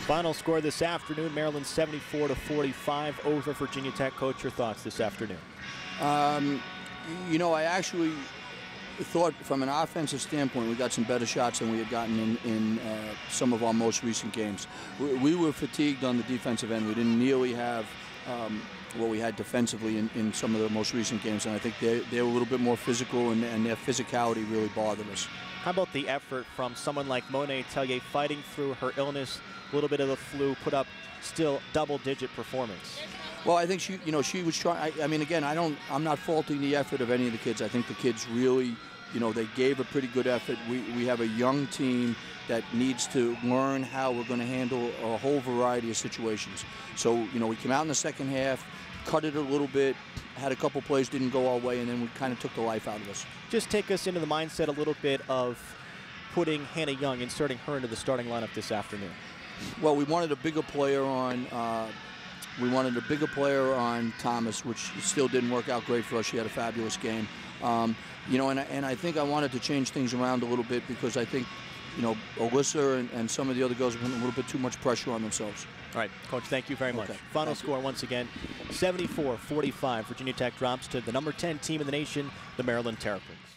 Final score this afternoon, Maryland 74-45 over Virginia Tech. Coach, your thoughts this afternoon? You know, I actually thought from an offensive standpoint we got some better shots than we had gotten in some of our most recent games. We were fatigued on the defensive end. We didn't nearly have what we had defensively in some of the most recent games, and I think they were a little bit more physical, and their physicality really bothered us. How about the effort from someone like Monet Tellier fighting through her illness, a little bit of the flu, put up still double-digit performance? Well, I think she was trying. I mean, again, I'm not faulting the effort of any of the kids. I think the kids really, they gave a pretty good effort. We have a young team that needs to learn how we're going to handle a whole variety of situations. So, we came out in the second half, cut it a little bit, had a couple plays didn't go our way, and then we kind of took the life out of us. Just take us into the mindset a little bit of putting Hannah Young, inserting her into the starting lineup this afternoon. Well, we wanted a bigger player on. Thomas, which still didn't work out great for us. She had a fabulous game. And I think I wanted to change things around a little bit because I think, Alyssa and some of the other girls are putting a little bit too much pressure on themselves. All right, Coach, thank you very much. Final score once again, 74-45. Virginia Tech drops to the number 10 team in the nation, the Maryland Terrapins.